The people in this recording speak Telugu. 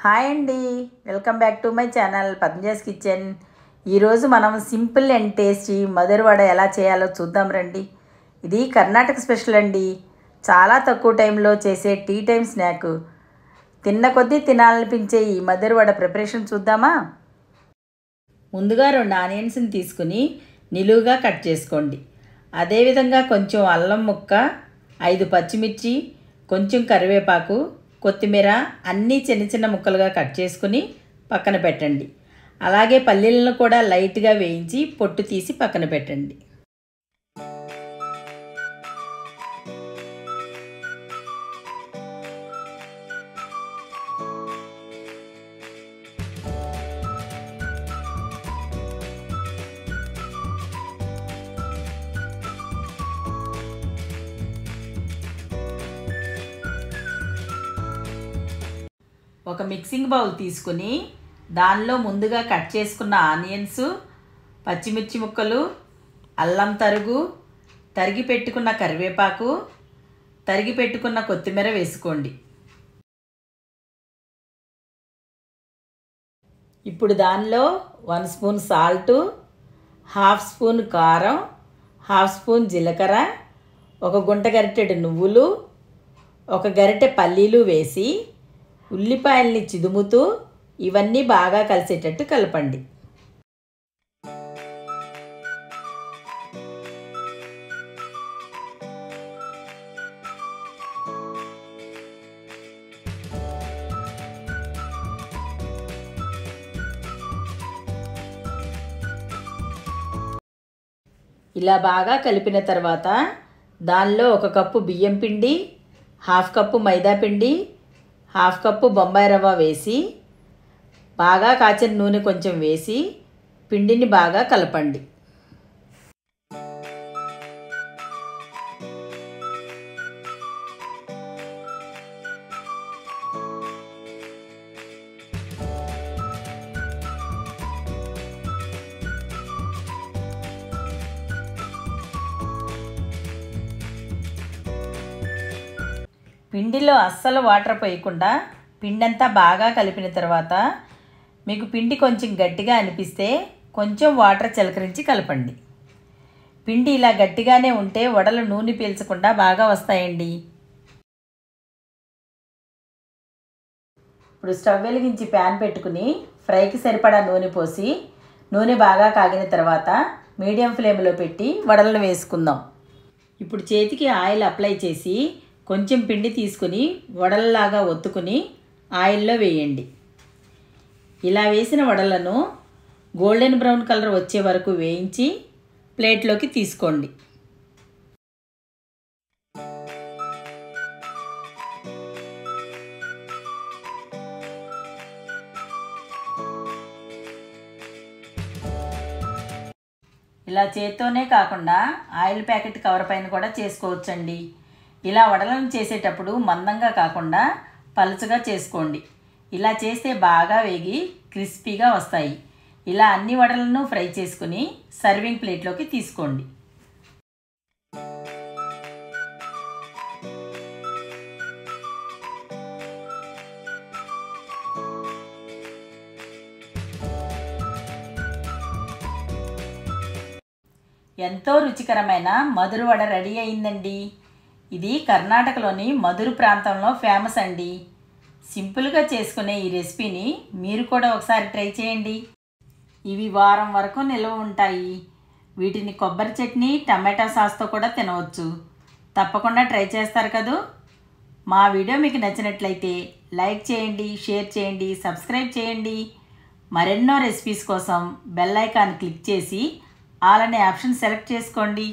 హాయ్ అండి, welcome back to my channel Padmaja's kitchen. ఈరోజు మనం సింపుల్ అండ్ టేస్టీ మధుర వడ ఎలా చేయాలో చూద్దాం రండి. ఇది కర్ణాటక స్పెషల్ అండి. చాలా తక్కువ టైంలో చేసే టీ టైం స్నాక్. తిన్న కొద్దీ తినాలనిపించే ఈ మధుర వడ ప్రిపరేషన్ చూద్దామా? ముందుగా 2 ఆనియన్స్ని తీసుకుని నిలువుగా కట్ చేసుకోండి. అదేవిధంగా కొంచెం అల్లం ముక్క, 5 పచ్చిమిర్చి, కొంచెం కరివేపాకు, కొత్తిమీర అన్నీ చిన్న చిన్న ముక్కలుగా కట్ చేసుకుని పక్కన పెట్టండి. అలాగే పల్లీలను కూడా లైట్గా వేయించి పొట్టు తీసి పక్కన పెట్టండి. ఒక మిక్సింగ్ బౌల్ తీసుకుని దానిలో ముందుగా కట్ చేసుకున్న ఆనియన్స్, పచ్చిమిర్చి ముక్కలు, అల్లం తరుగు, తరిగి పెట్టుకున్న కరివేపాకు, తరిగి పెట్టుకున్న కొత్తిమీర వేసుకోండి. ఇప్పుడు దానిలో 1 స్పూన్ సాల్టు, 1/2 స్పూన్ కారం, 1/2 స్పూన్ జీలకర్ర, 1 గుంట గరిటెడు నువ్వులు, 1 గరిటె పల్లీలు వేసి ఉల్లిపాయల్ని చిదుముతూ ఇవన్నీ బాగా కలిసేటట్టు కలపండి. ఇలా బాగా కలిపిన తర్వాత దానిలో 1 కప్పు బియ్యం పిండి, 1/2 కప్పు మైదా పిండి, 1/2 కప్పు బొంబాయి రవ్వ వేసి బాగా కాచిన నూనె కొంచెం వేసి పిండిని బాగా కలపండి. పిండిలో అస్సలు వాటర్ పోయకుండా పిండంతా బాగా కలిపిన తర్వాత మీకు పిండి కొంచెం గట్టిగా అనిపిస్తే కొంచెం వాటర్ చిలకరించి కలపండి. పిండి ఇలా గట్టిగానే ఉంటే వడలు నూనె పీల్చకుండా బాగా వస్తాయండి. ఇప్పుడు స్టవ్ వెలిగించి ప్యాన్ పెట్టుకుని ఫ్రైకి సరిపడా నూనె పోసి నూనె బాగా కాగిన తర్వాత మీడియం ఫ్లేమ్లో పెట్టి వడలను వేసుకుందాం. ఇప్పుడు చేతికి ఆయిల్ అప్లై చేసి కొంచెం పిండి తీసుకుని వడలలాగా ఒత్తుకుని ఆయిల్లో వేయండి. ఇలా వేసిన వడలను గోల్డెన్ బ్రౌన్ కలర్ వచ్చే వరకు వేయించి ప్లేట్లోకి తీసుకోండి. ఇలా చేత్తోనే కాకుండా ఆయిల్ ప్యాకెట్ కవర్ పైన కూడా చేసుకోవచ్చండి. ఇలా వడలను చేసేటప్పుడు మందంగా కాకుండా పలుచగా చేసుకోండి. ఇలా చేస్తే బాగా వేగి క్రిస్పీగా వస్తాయి. ఇలా అన్ని వడలను ఫ్రై చేసుకుని సర్వింగ్ ప్లేట్లోకి తీసుకోండి. ఎంతో రుచికరమైన మధుర వడ రెడీ అయిందండి. ఇది కర్ణాటకలోని మధుర ప్రాంతంలో ఫేమస్ అండి. సింపుల్గా చేసుకునే ఈ రెసిపీని మీరు కూడా ఒకసారి ట్రై చేయండి. ఇవి వారం వరకు నిల్వ ఉంటాయి. వీటిని కొబ్బరి చట్నీ, టమాటా సాస్తో కూడా తినవచ్చు. తప్పకుండా ట్రై చేస్తారు కదూ. మా వీడియో మీకు నచ్చినట్లయితే లైక్ చేయండి, షేర్ చేయండి, సబ్స్క్రైబ్ చేయండి. మరెన్నో రెసిపీస్ కోసం బెల్ ఐకాన్ క్లిక్ చేసి ఆల్ అనే ఆప్షన్ సెలెక్ట్ చేసుకోండి.